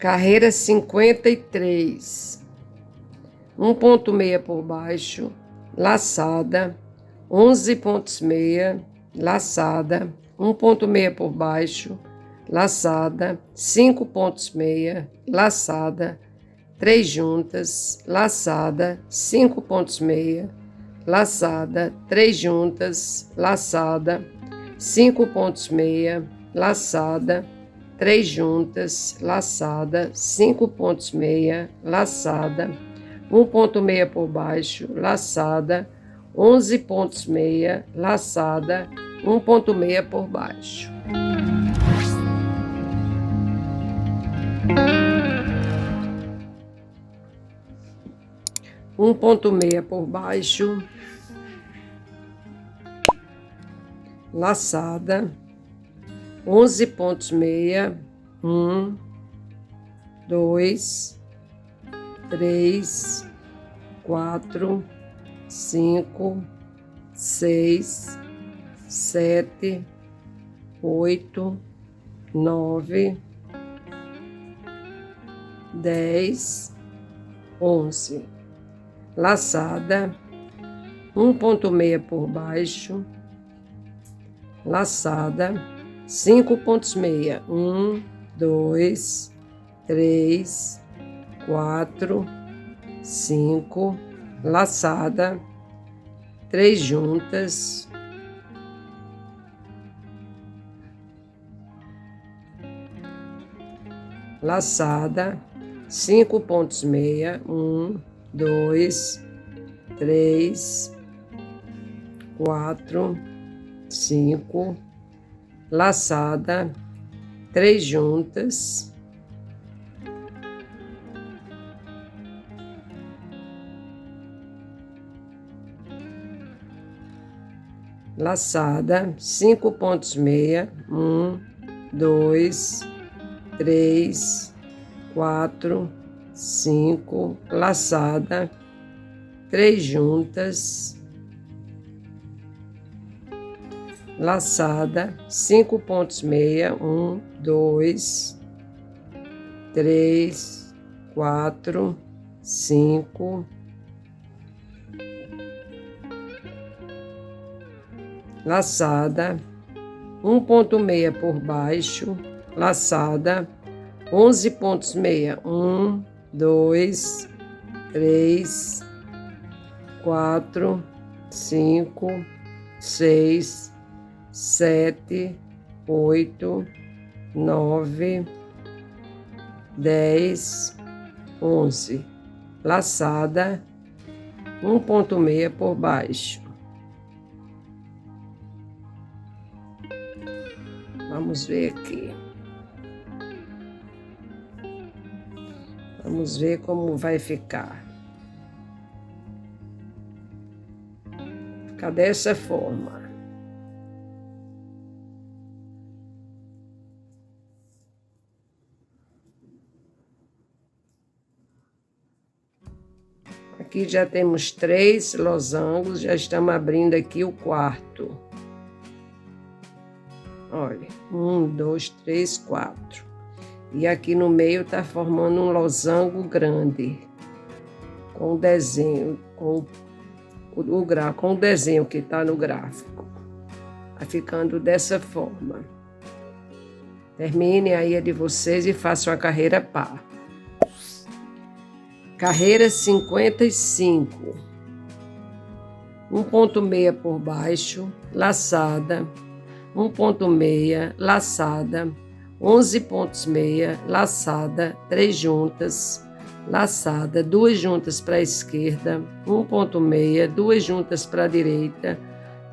Carreira 53, 1,6 por baixo, laçada, 11,6, laçada, 1,6 por baixo, laçada, 5,6, laçada, 3 juntas, laçada, 5,6, laçada, 3 juntas, laçada, 5,6, laçada, 3 juntas, laçada, 5,6, laçada, 1,6 por baixo, laçada, 11,6, laçada, 1,6 por baixo. Um ponto meia por baixo, laçada, 11,6, 1, 2, 3, 4, 5, 6, 7, 8, 9, 10, 11. Laçada, 1,6 por baixo, laçada, 5,6, 1, 2, 3, 4, 5, laçada, 3 juntas, laçada, 5,6, 1, 2, 3, 4, 5, laçada, 3 juntas, laçada, 5,6, 1, 2, 3, 4, 5, laçada, 3 juntas, laçada, 5,6, 1, 2, 3, 4, 5, laçada, 1,6 por baixo, laçada, 11,6, 1, 2, 3, 4, 5, 6, 7, 8, 9, 10, 11. Laçada, 1,6 por baixo. Vamos ver aqui. Vamos ver como vai ficar. Fica dessa forma. Aqui já temos 3 losangos, já estamos abrindo aqui o quarto. Olha, 1, 2, 3, 4. E aqui no meio tá formando um losango grande, com o desenho, com o desenho que tá no gráfico. Tá ficando dessa forma. Termine aí a de vocês e façam a carreira par. Carreira 55. 1,6 por baixo, laçada, 1,6, laçada, 11,6, laçada, 3 juntas, laçada, 2 juntas para a esquerda, 1,6, 2 juntas para a direita,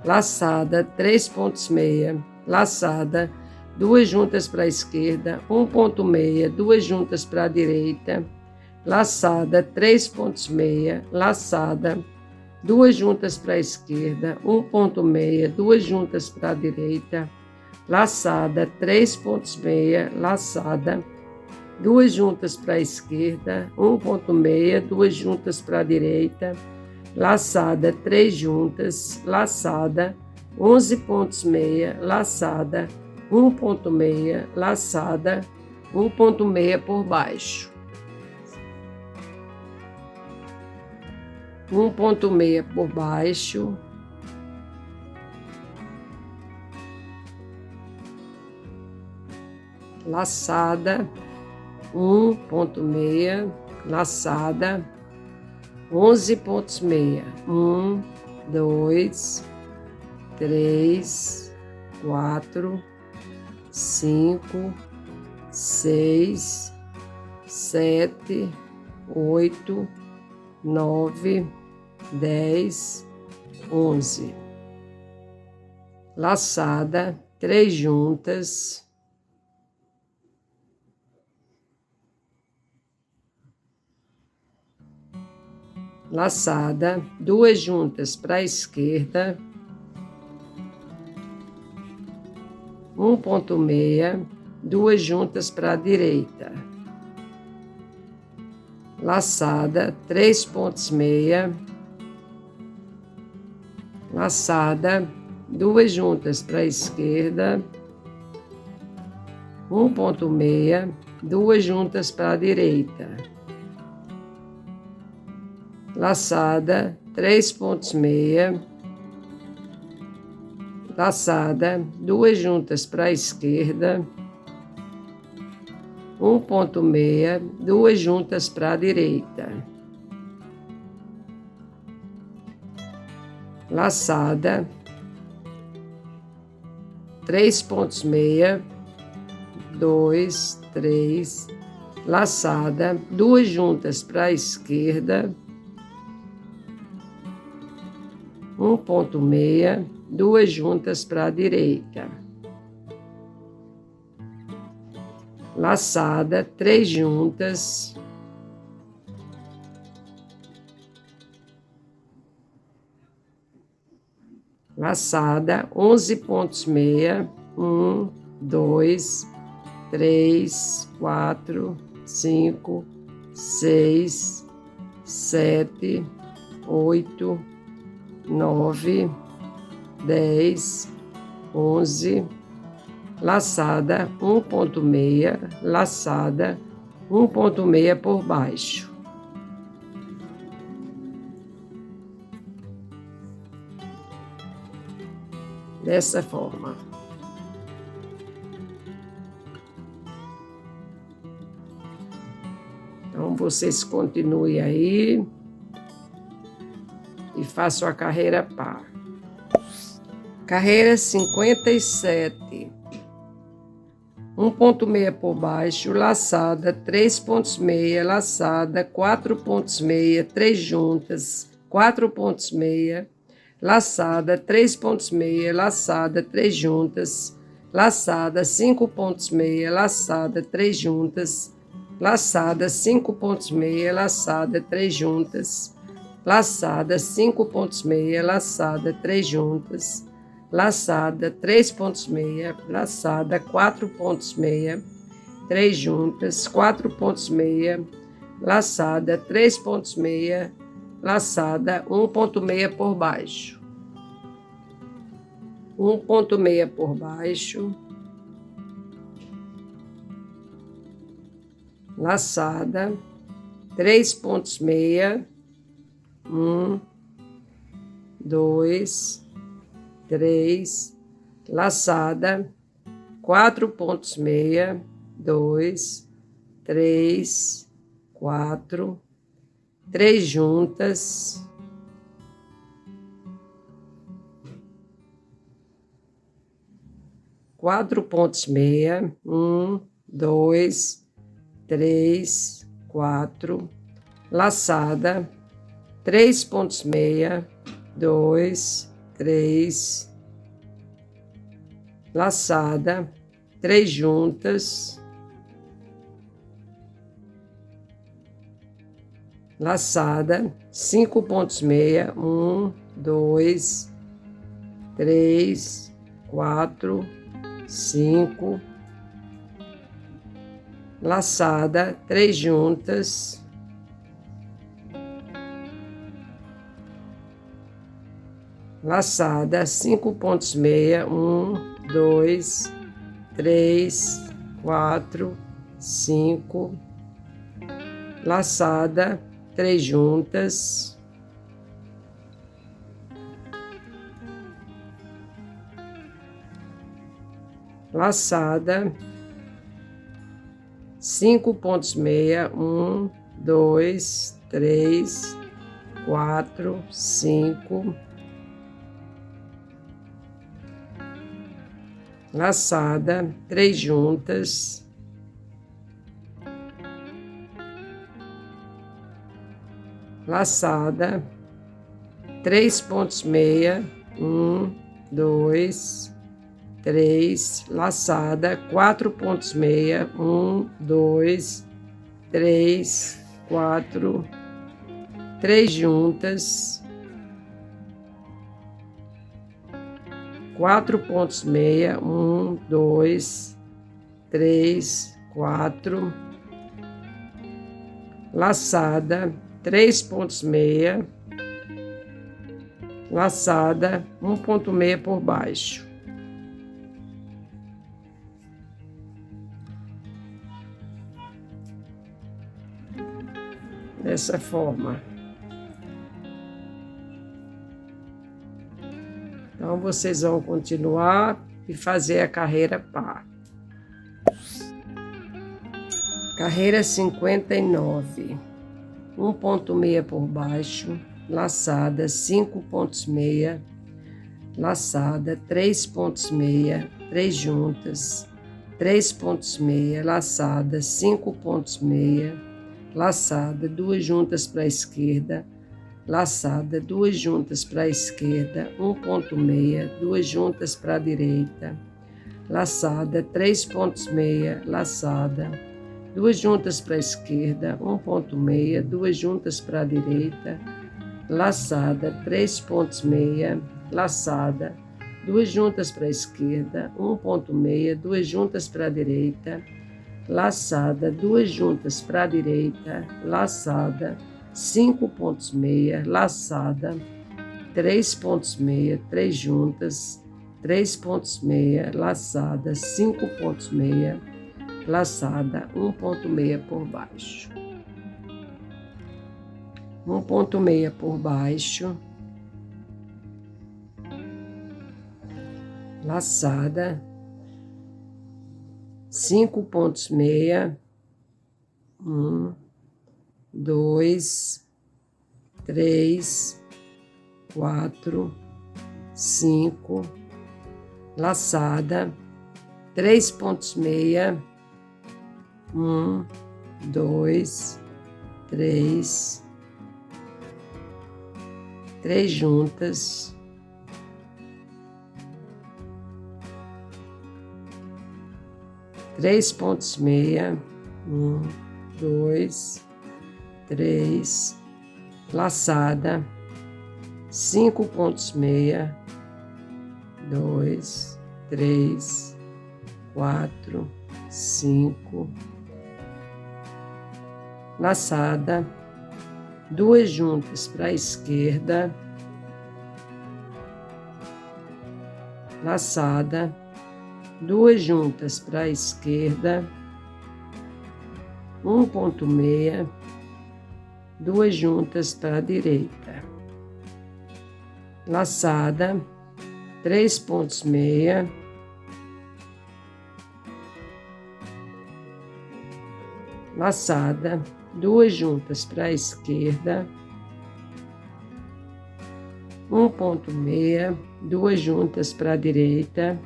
laçada, 3,6, laçada, 2 juntas para a esquerda, 1,6, 2 juntas para a direita, laçada, 3,6, laçada, 2 juntas para a esquerda, 1,6, 2 juntas para a direita, laçada, 3,6, laçada, 2 juntas para a esquerda, 1,6, 2 juntas para a direita, laçada, 3 juntas, laçada, 11,6, laçada, 1,6, laçada, 1,6 por baixo, 1,6 por baixo, laçada, 1,6, laçada, 11,6, 1, 2, 3, 4, 5, 6, 7, 8, 9, 10, 11. Laçada, 3 juntas. Laçada, 2 juntas para a esquerda, 1,6, 2 juntas para a direita. Laçada, 3,6, laçada, 2 juntas para a esquerda, 1,6, 2 juntas para a direita. Laçada, 3,6, laçada, 2 juntas para a esquerda, 1,6, 2 juntas para a direita. Laçada, 3,6, 2, 3, laçada, 2 juntas para a esquerda, 1,6, 2 juntas para a direita. Laçada, 3 juntas. Laçada, 11,6, 1, 2, 3, 4, 5, 6, 7, 8, 9, 10, 11, laçada, 1,6, laçada, 1,6 por baixo. Dessa forma. Então, vocês continuem aí e façam a carreira par. Carreira 57. 1,6 por baixo, laçada, 3,6, laçada, 4,6, 3 juntas, 4,6, laçada, 3,6, laçada, 3 juntas, laçada, 5,6, laçada, 3 juntas, laçada, 5,6, laçada, 3 juntas, laçada, 5,6, laçada, 3 juntas, laçada, 3,6, laçada, 4,6, 3 juntas, 4,6, laçada, 3,6, laçada, 1,6 por baixo. 1,6 por baixo. Laçada, 3,6, 1, 2, 3, laçada, 4,6, 2, 3, 4, 3 juntas, quatro pontos meia, 1, 2, 3, 4, laçada, 3 pontos meia, 2, 3, laçada, 3 juntas, laçada, 5 pontos meia, 1, 2, 3, 4, 5, laçada, 3 juntas, laçada, 5 pontos meia, 1, 2, 3, 4, 5, laçada, 3 juntas, laçada, 5 pontos meia, 1, 2, 3, 4, 5, laçada, 3 juntas, laçada, 3 pontos meia, 1, 2, 3, laçada, 4 pontos meia, 1, 2, 3, 4, 3 juntas, 4 pontos meia, 1, 2, 3, 4, laçada, 3 pontos meia, laçada, 1 ponto meia por baixo. Dessa forma. Então, vocês vão continuar e fazer a carreira par. Carreira 59. 1 ponto meia por baixo, laçada, 5 pontos meia, laçada, 3 pontos meia, 3 juntas, 3 pontos meia, laçada, 5 pontos meia, laçada, 2 juntas para a esquerda, laçada, 2 juntas para a esquerda, 1 ponto meia, 2 juntas para a direita, laçada, 3 pontos meia, laçada, 2 juntas para a esquerda, 1 ponto meia, 2 juntas para a direita, laçada, 3 pontos meia, laçada, 2 juntas para a esquerda, 1 ponto meia, 2 juntas para a direita, laçada, 2 juntas para a direita, laçada, 5 pontos meia, laçada, 3 pontos meia, 3 juntas, 3 pontos meia, laçada, 5 pontos meia, laçada, 1 ponto meia por baixo. 1 ponto meia por baixo, laçada, 5 pontos meia, 1, 2, 3, 4, 5, laçada, 3 pontos meia, 1, 2, 3, 3 juntas, 3 pontos meia, 1, 2, 3, laçada, 5 pontos meia, 2, 3, 4, 5, laçada, 2 juntas para a esquerda, laçada, 2 juntas para a esquerda, 1 ponto meia, 2 juntas para a direita, laçada, 3 pontos meia, laçada, 2 juntas para a esquerda, 1 ponto meia, 2 juntas para a direita,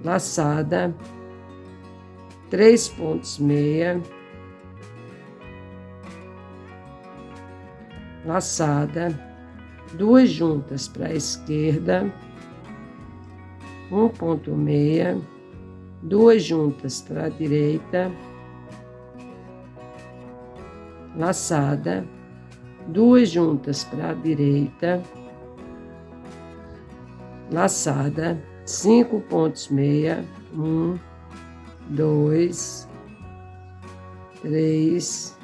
laçada, 3 pontos meia, laçada, 2 juntas para a esquerda, 1 ponto meia, 2 juntas para a direita, laçada, 2 juntas para a direita, laçada, 5 pontos meia, 1, 2, 3,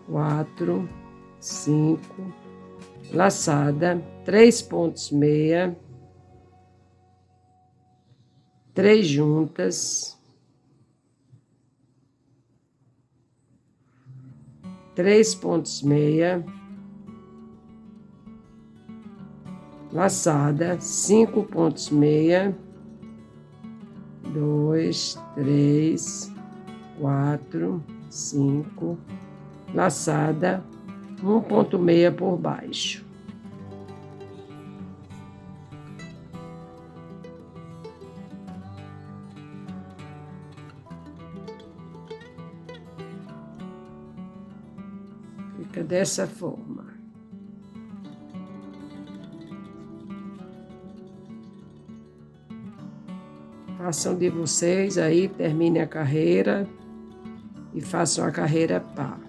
4, 5, laçada, 3 pontos meia, 3 juntas, 3 pontos meia, laçada, 5 pontos meia, 2, 3, 4, 5, laçada, 1 ponto meia por baixo. Fica dessa forma. Façam de vocês aí, termine a carreira e façam a carreira par.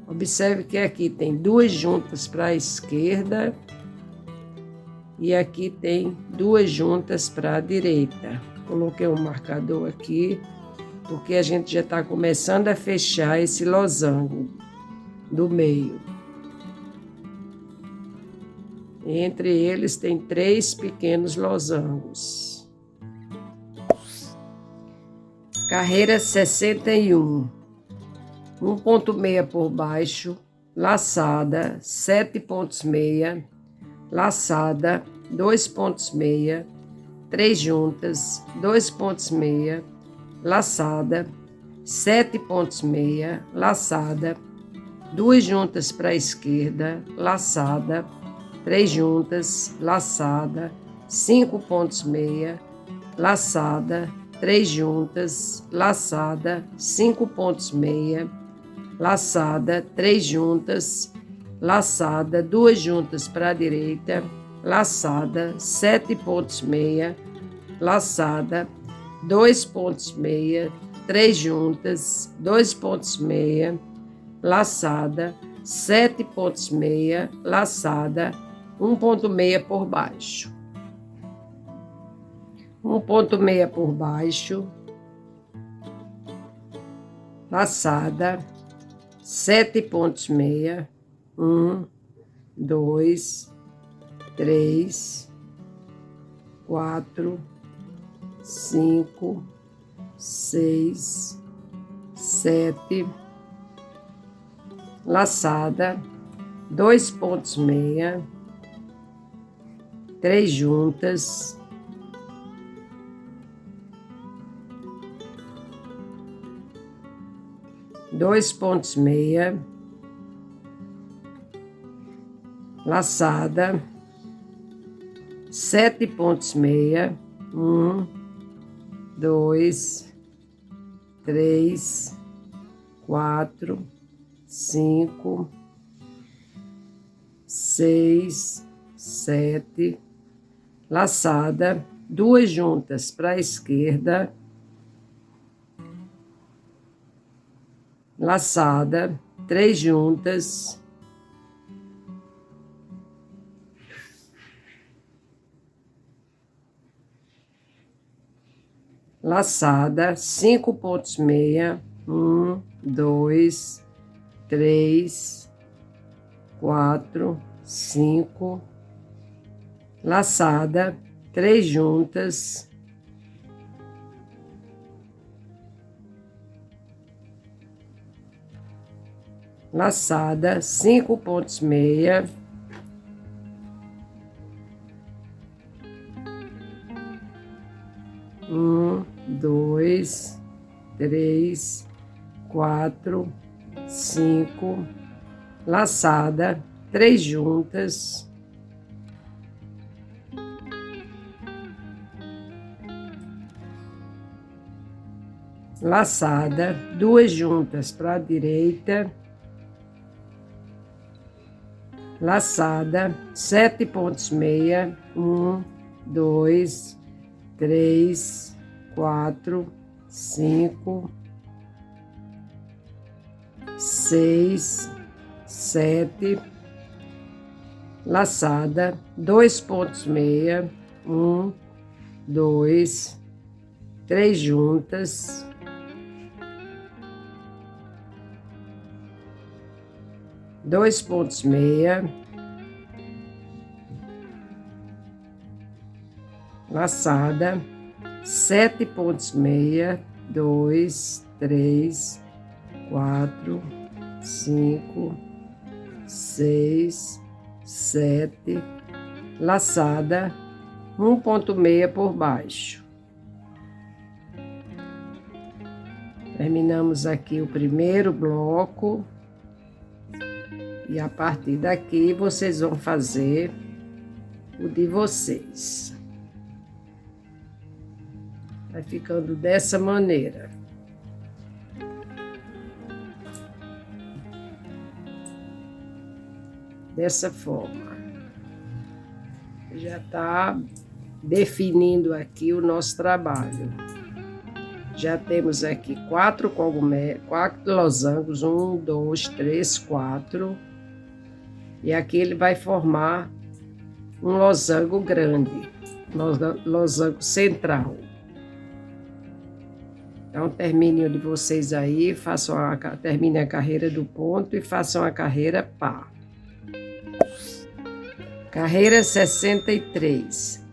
Observe que aqui tem 2 juntas para a esquerda e aqui tem 2 juntas para a direita. Coloquei um marcador aqui, porque a gente já está começando a fechar esse losango do meio. Entre eles tem 3 pequenos losangos. Carreira 61. 1 ponto meia por baixo, laçada, 7 pontos meia, laçada, 2 pontos meia, 3 juntas, 2 pontos meia, laçada, 7 pontos meia, laçada, 2 juntas para a esquerda, laçada, 3 juntas, laçada, 5 pontos meia, laçada, 3 juntas, laçada, 5 pontos meia, laçada, 3 juntas, laçada, 2 juntas para a direita, laçada, 7 pontos meia, laçada, 2 pontos meia, 3 juntas, 2 pontos meia, laçada, 7 pontos meia, laçada, 1 ponto meia por baixo. 1 ponto meia por baixo, laçada, 7 pontos meia, 1, 2, 3, 4, 5, 6, 7, laçada, 2 pontos meia, 3 juntas, 2 pontos meia, laçada, 7 pontos meia, 1, 2, 3, 4, 5, 6, 7, laçada, 2 juntas para a esquerda, laçada, 3 juntas, laçada, 5 pontos meia, 1, 2, 3, 4, 5, laçada, 3 juntas, laçada, 5 pontos meia, um, 2, 3, 4, 5, laçada, 3 juntas, laçada, 2 juntas para a direita, laçada, 7 pontos meia, 1, 2, 3, 4, 5, 6, 7, laçada, 2 pontos meia, 1, 2, 3 juntas, dois pontos meia, laçada, 7 pontos meia, 2, 3, 4, 5, 6, 7, laçada, 1 ponto meia por baixo. Terminamos aqui o primeiro bloco. E a partir daqui, vocês vão fazer o de vocês. Vai ficando dessa maneira. Dessa forma. Já está definindo aqui o nosso trabalho. Já temos aqui 4 cogumelos, 4 losangos, 1, 2, 3, 4. E aqui ele vai formar um losango grande, losango central. Então, termine o de vocês aí, termine a carreira do ponto e façam a carreira par. Carreira 63.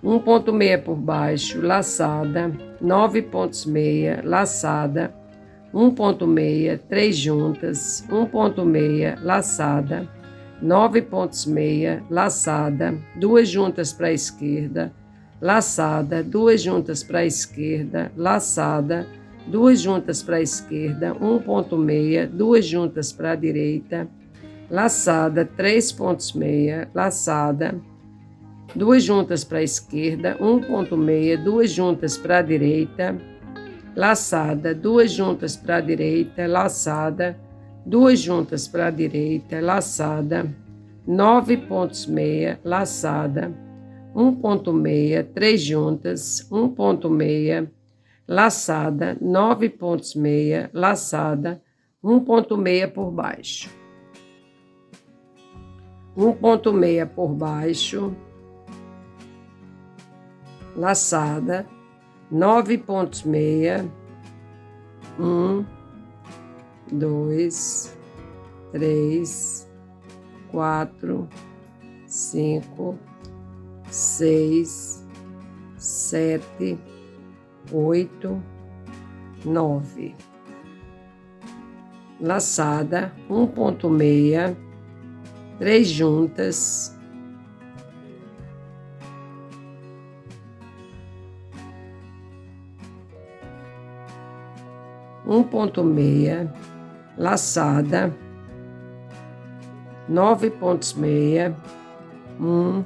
1 ponto meia por baixo, laçada, 9 pontos meia, laçada, 1 ponto meia, 3 juntas, 1 ponto meia, laçada, 9 pontos meia, laçada, 2 juntas para a esquerda, laçada, 2 juntas para a esquerda, laçada, 2 juntas para a esquerda, 1 ponto meia, 2 juntas para a direita, laçada, 3 pontos meia, laçada, 2 juntas para a esquerda, 1 ponto meia, 2 juntas para a direita, laçada, 2 juntas para a direita, laçada, 2 juntas para a direita, laçada, 9 pontos meia, laçada, 1 ponto meia, 3 juntas, 1 ponto meia, laçada, 9 pontos meia, laçada, 1 ponto meia por baixo. 1 ponto meia por baixo, laçada, 9 pontos meia, 1, 2, 3, 4, 5, 6, 7, 8, 9. Laçada, 1 ponto meia, 3 juntas, 1 ponto meia, laçada, 9 pontos meia, 1,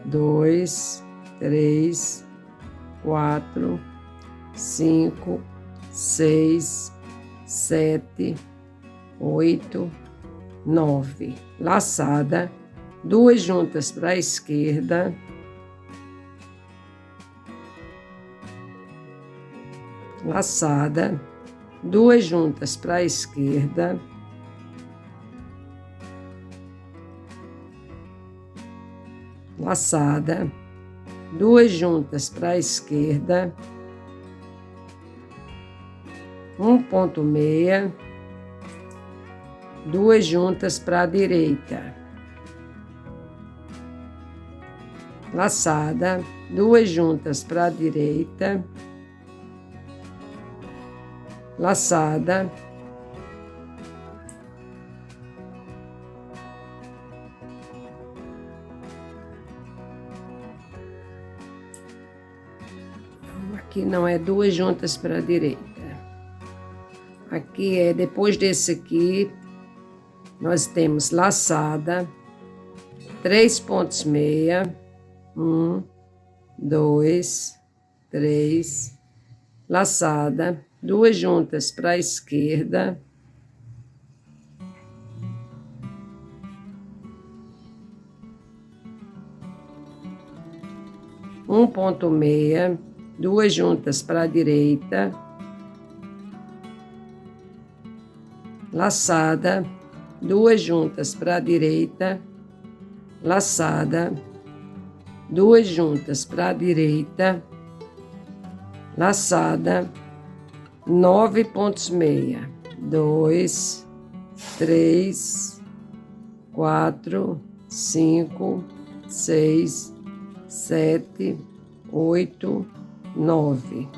2, 3, 4, 5, 6, 7, 8, 9. Laçada, 2 juntas para a esquerda, laçada, 2 juntas para a esquerda, laçada, 2 juntas para a esquerda, 1 ponto meia, 2 juntas para a direita, laçada, 2 juntas para a direita, laçada, aqui não é 2 juntas para a direita, aqui é depois desse aqui, nós temos laçada, 3 pontos meia, 1, 2, 3, laçada, 2 juntas para a esquerda, um ponto meia, 2 juntas para a direita, laçada, 2 juntas para a direita, laçada, 2 juntas para a direita, laçada, 9 pontos meia, 2, 3, 4, 5, 6, 7, 8, 9.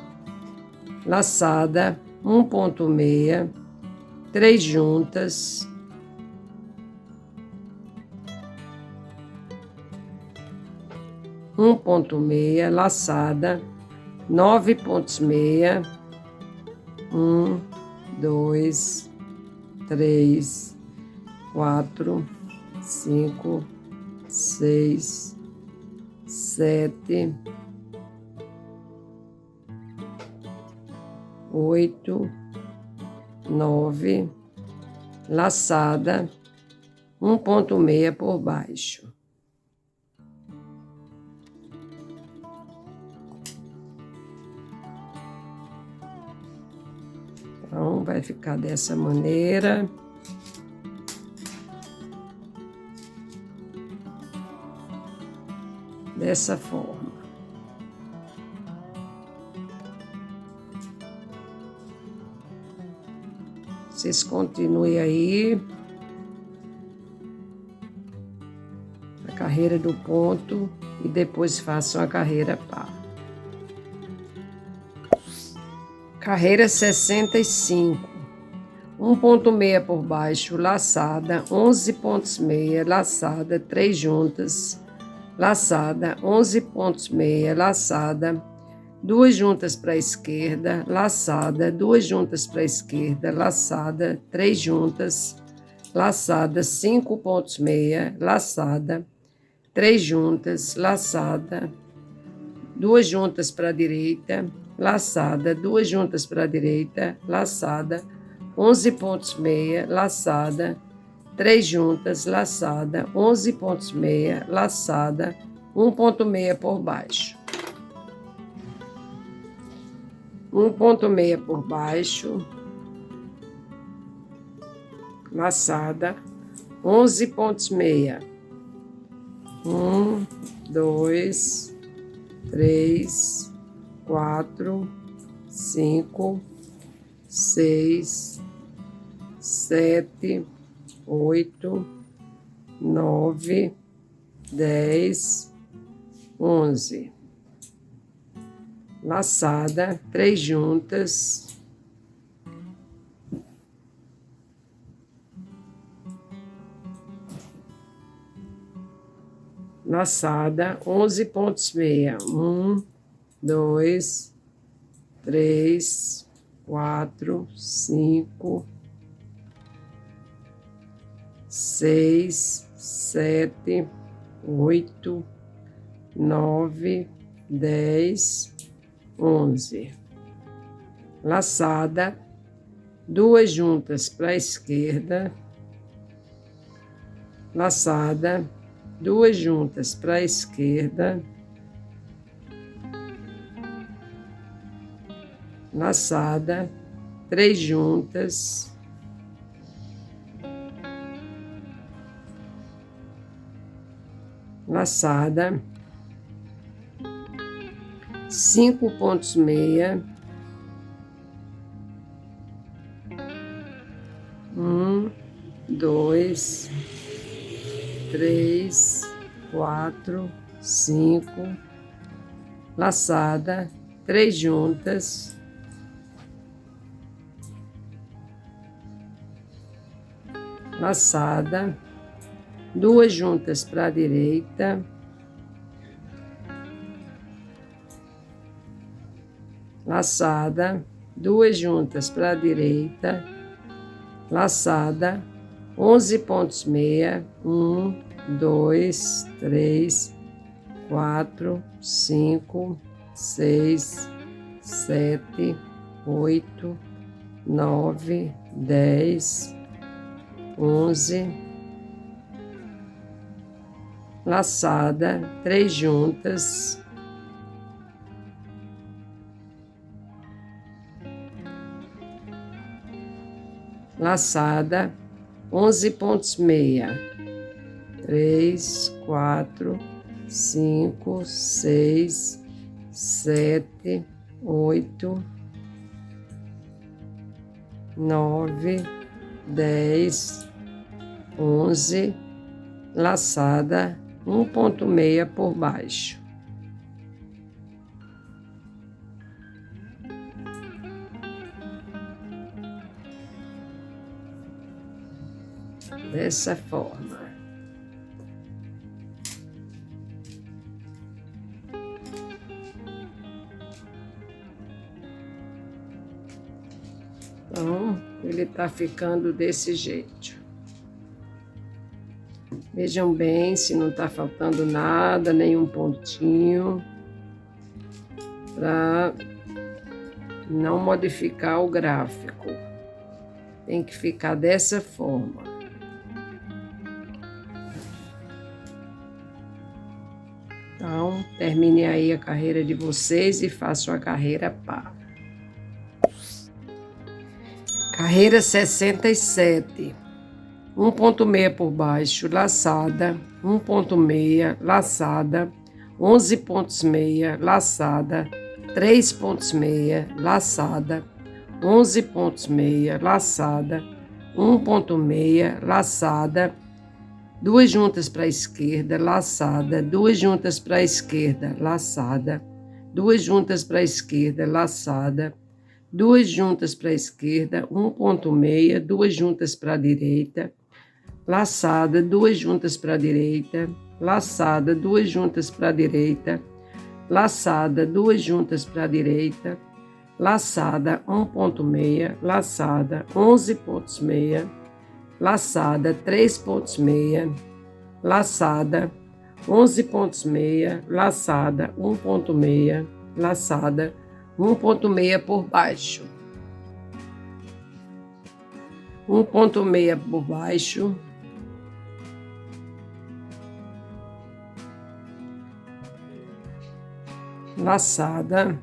Laçada 1,6, 3 juntas, um ponto meia, laçada 9 pontos meia, 1, 2, 3, 4, 5, 6, 7, 8, 9, laçada 1,6 por baixo. Então, vai ficar dessa maneira. Dessa forma. Vocês continuem aí. A carreira do ponto e depois façam a carreira par. Carreira 65, 1,6 por baixo, laçada, 11 pontos meia, laçada, 3 juntas, laçada, 11 pontos meia, laçada, 2 juntas para a esquerda, laçada, 2 juntas para a esquerda, laçada, 3 juntas, laçada, 5 pontos meia, laçada, 3 juntas, laçada, 2 juntas para a direita, laçada, 2 juntas para a direita, laçada, 11 pontos meia, laçada, 3 juntas, laçada, 11 pontos meia, laçada, 1,6 por baixo. 1,6 por baixo, laçada, 11 pontos meia. 1, 2, 3, 4, 5, 6, 7, 8, 9, 10, 11. Laçada, 3 juntas. Laçada, 11 pontos meia. 1, 2, 3, 4, 5, 6, 7, 8, 9, 10, 11. Laçada, 2 juntas para a esquerda. Laçada, 2 juntas para a esquerda. Laçada, 3 juntas. Laçada, 5 pontos meia. 1, 2, 3, 4, 5. Laçada, 3 juntas. Laçada, 2 juntas para a direita. Laçada, 2 juntas para a direita. Laçada, 11 pontos meia. 1, 2, 3, 4, 5, 6, 7, 8, 9, 10, 11. Laçada, 3 juntas. Laçada, 11 pontos meia. 3, 4, 5, 6, 7, 8, 9, 10, 11. Laçada, 1,6 por baixo. dessa forma. Então, ele tá ficando desse jeito. Vejam bem se não tá faltando nada, nenhum pontinho, para não modificar o gráfico. Tem que ficar dessa forma. Então, termine aí a carreira de vocês e façam a carreira par. Carreira 67. 1,6 por baixo, laçada, 1,6, laçada, 11,6, laçada, 3,6, laçada, 11,6, laçada, 1,6, laçada, 2 juntas para a esquerda, laçada, 2 juntas para a esquerda, laçada, 2 juntas para a esquerda, laçada, 2 juntas para a esquerda, 1,6, 2 juntas para a direita, laçada, 2 juntas para a direita, laçada, 2 juntas para a direita, laçada, 2 juntas para a direita, laçada, 1,6, laçada, 11,6, laçada, 3,6, laçada, 11,6, laçada, 1,6, laçada, 1,6 por baixo. 1,6 por baixo. Laçada,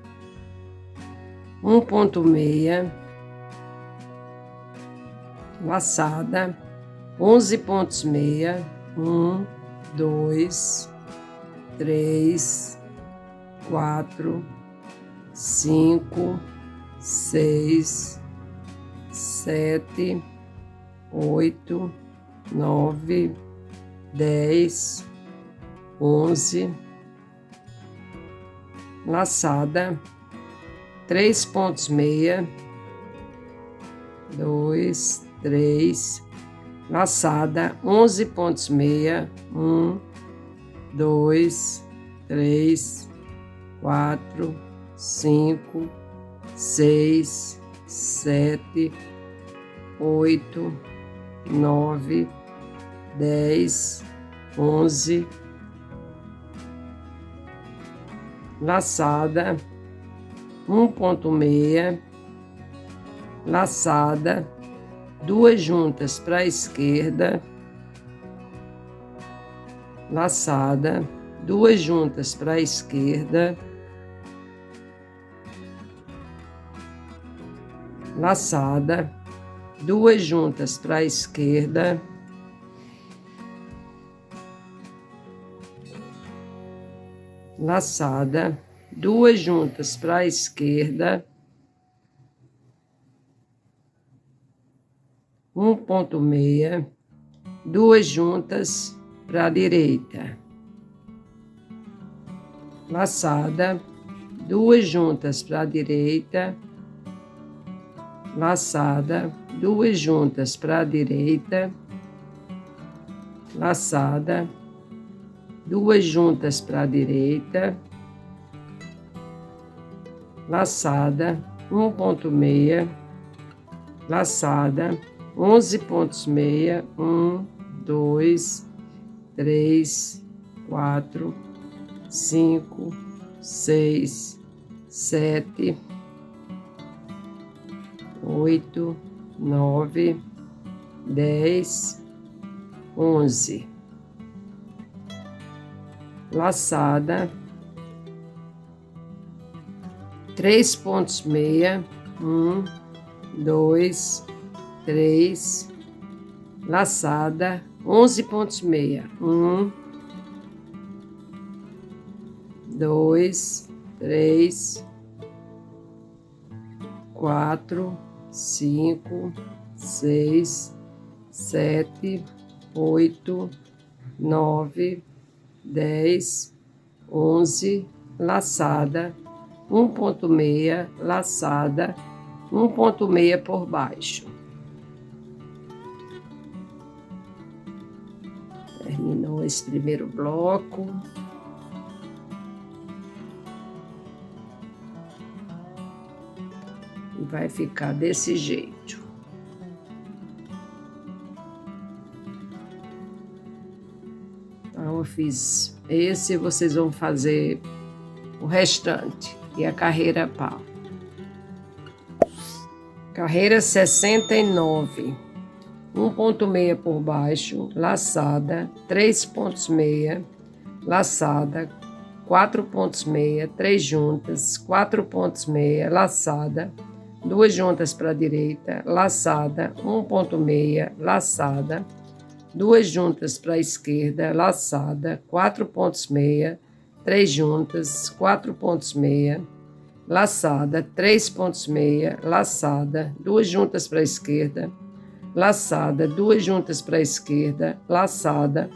1,6, laçada, 11,6, 1, 2, 3, 4, 5, 6, 7, 8, 9, 10, 11, laçada, 3,6, 2, 3, laçada, 11,6, 1, 2, 3, 4, 5, 6, 7, 8, 9, 10, 11, laçada, 1,6, laçada, 2 juntas para a esquerda, laçada, 2 juntas para a esquerda, laçada, 2 juntas para a esquerda, laçada, 2 juntas para a esquerda, 1,6, 2 juntas para a direita, laçada, 2 juntas para a direita, laçada, 2 juntas para a direita, laçada, 2 juntas para a direita, laçada, 1,6, laçada, 11,6, 1, 2, 3, 4, 5, 6, 7, 8, 9, 10, 11. Laçada, 3,6, 1, 2, 3, laçada, 11,6, 1, 2, 3, 4, 5, 6, 7, 8, 9, 10, 11, laçada, 1,6, laçada, 1,6 por baixo. Então, esse primeiro bloco. E vai ficar desse jeito. Então, eu fiz esse, vocês vão fazer o restante. E a carreira pau. Carreira 69. 1,6 por baixo, laçada, 3 pontos meia, laçada, 4 pontos meia, 3 juntas, 4 pontos meia, laçada, 2 juntas para a direita, laçada, 1 ponto meia, laçada, 2 juntas para a esquerda, laçada, 4 pontos meia, 3 juntas, 4 pontos meia, laçada, 3 pontos meia, laçada, 2 juntas para a esquerda, laçada, 2 juntas para a esquerda, laçada,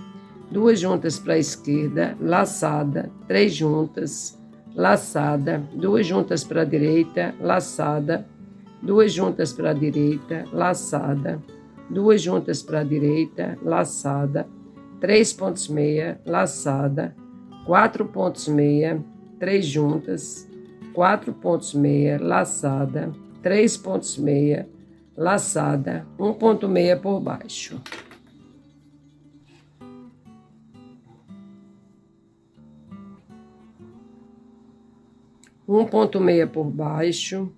2 juntas para a esquerda, laçada, 3 juntas, laçada, 2 juntas para a direita, laçada, 2 juntas para a direita, laçada, 2 juntas para a direita, laçada, 3 pontos meia, laçada, 4 pontos meia, 3 juntas, 4 pontos meia, laçada, 3 pontos meia, laçada, 1 ponto meia por baixo. Um ponto meia por baixo.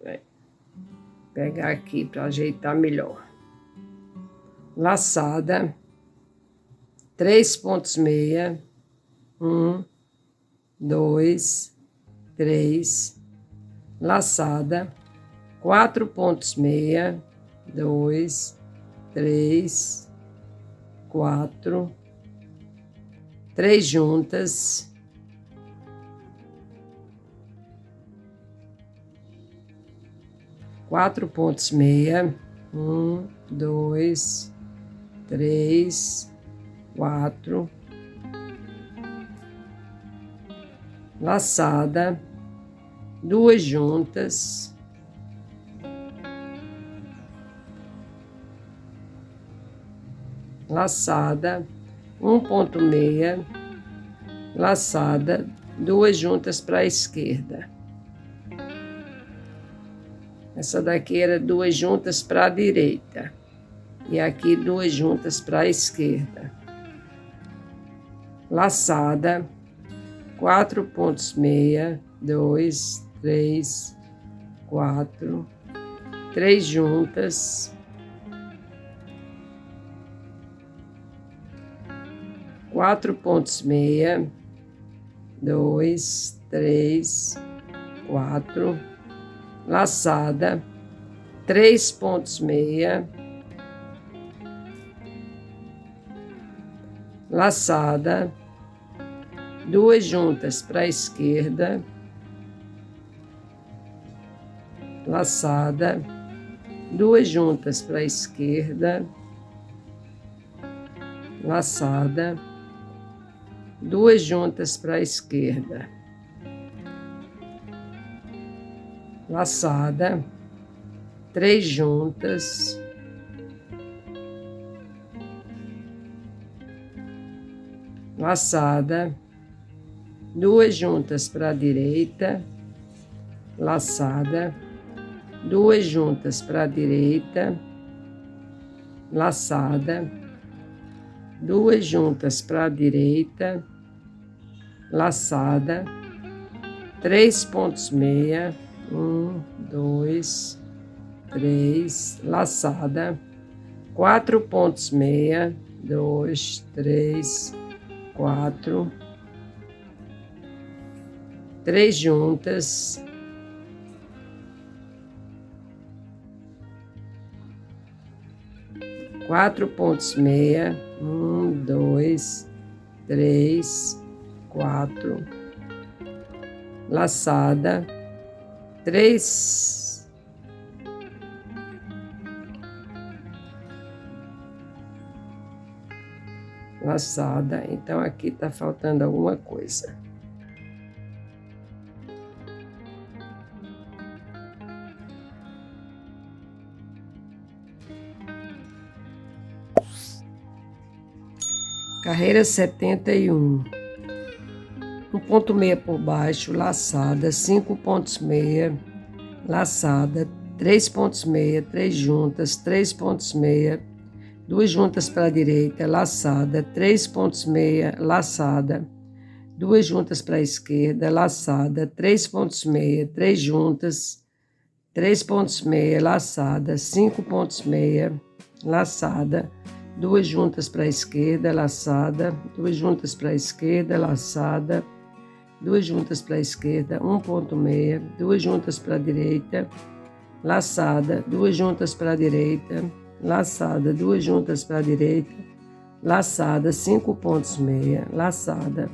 Vou pegar aqui para ajeitar melhor. Laçada, 3 pontos meia, 1, 2, 3, laçada, 4 pontos meia, 2, 3, 4, 3 juntas, 4 pontos meia, 1, 2, 3, 4, laçada, 2 juntas, laçada, 1 ponto meia, laçada, 2 juntas para a esquerda. Essa daqui era 2 juntas para a direita e aqui 2 juntas para a esquerda. Laçada, 4 pontos meia, 2, 3, 4, 3 juntas, 4 pontos meia, 2, 3, 4, laçada, 3 pontos meia, laçada, 2 juntas para a esquerda, laçada, 2 juntas para a esquerda, laçada, 2 juntas para a esquerda, laçada, 3 juntas, laçada, 2 juntas para a direita, laçada, 2 juntas para a direita, laçada, 2 juntas para a direita, laçada, 3 pontos meia, 1, 2, 3, laçada, 4 pontos meia, 2, 3, 4, 3 juntas, quatro pontos meia, 1, 2, 3, 4, laçada, 3, laçada. Então aqui tá faltando alguma coisa. Carreira 71. 1,6 por baixo, laçada, 5 pontos meia, laçada, 3 pontos meia, 3 juntas, 3 pontos meia, 2 juntas para a direita, laçada, 3 pontos meia, laçada, 2 juntas para a esquerda, laçada, 3 pontos meia, 3 juntas, 3 pontos meia, laçada, 5 pontos meia, laçada, 2 juntas para a esquerda, laçada, 2 juntas para a esquerda, laçada, 2 juntas para a esquerda, 1 ponto meia, 2 juntas para a direita, laçada, 2 juntas para a direita, laçada, 2 juntas para a direita, laçada, 5 pontos meia, laçada,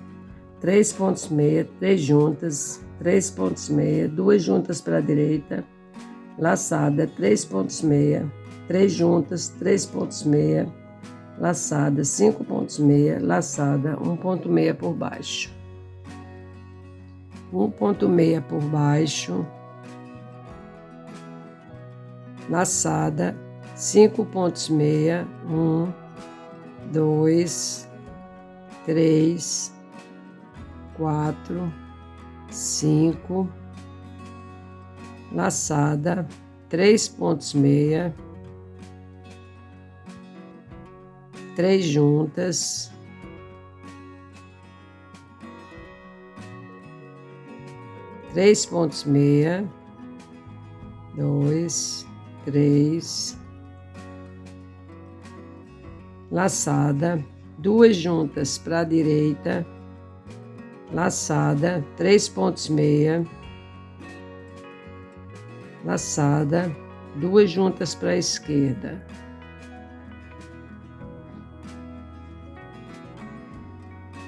3 pontos meia, 3 juntas, 3 pontos meia, 2 juntas para a direita, laçada, 3 pontos meia, 3 juntas, 3 pontos meia, laçada, 5 pontos meia, laçada, 1 ponto meia por baixo. 1 ponto meia por baixo, laçada, 5 pontos meia, 1, 2, 3, 4, 5, laçada, 3 pontos meia, 3 juntas, 3 pontos meia, 2, 3, laçada, 2 juntas para a direita, laçada, 3 pontos meia, laçada, 2 juntas para a esquerda,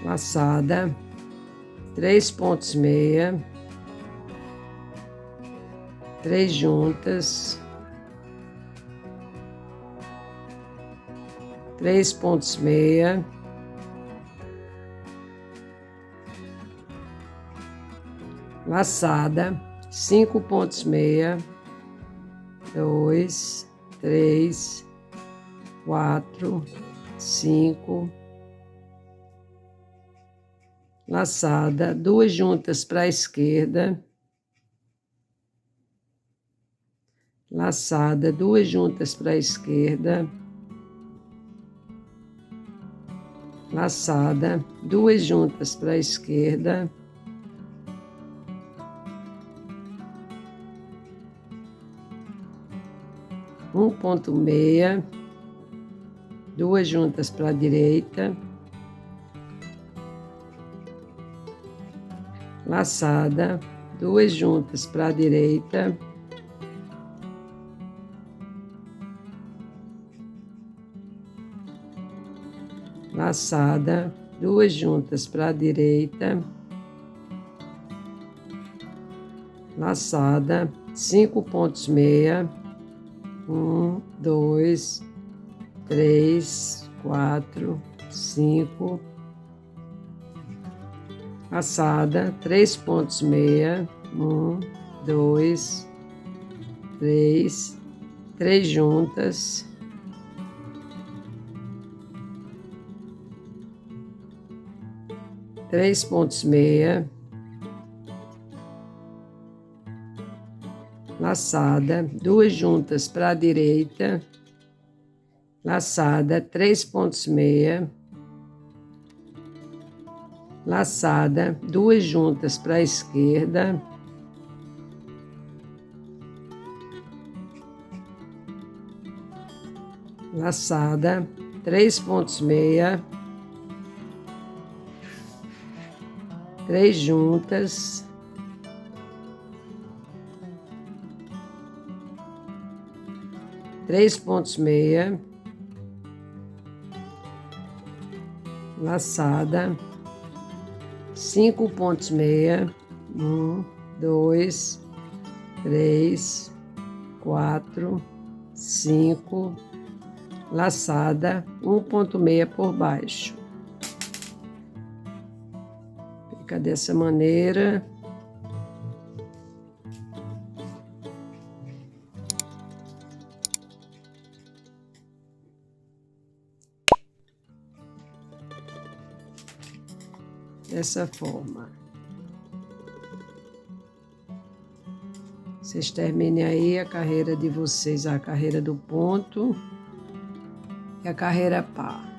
laçada, 3 pontos meia, 3 juntas, 3 pontos meia, laçada, 5 pontos meia, 2, 3, 4, 5, laçada, 2 juntas para a esquerda, laçada, 2 juntas para a esquerda, laçada, 2 juntas para a esquerda, um ponto meia, 2 juntas para a direita, laçada, 2 juntas para a direita, laçada, 2 juntas para a direita, laçada, 5 pontos meia, 1, 2, 3, 4, 5, laçada, 3 pontos meia, 1, 2, 3, 3 juntas, três pontos meia, laçada, 2 juntas para a direita, laçada, 3 pontos meia, laçada, 2 juntas para a esquerda, laçada, 3 pontos meia, 3 juntas, três pontos meia, laçada, 5 pontos meia, 1, 2, 3, 4, 5, laçada, 1 ponto meia por baixo. Fica dessa maneira. dessa forma. Vocês terminem aí a carreira de vocês, a carreira do ponto e a carreira par.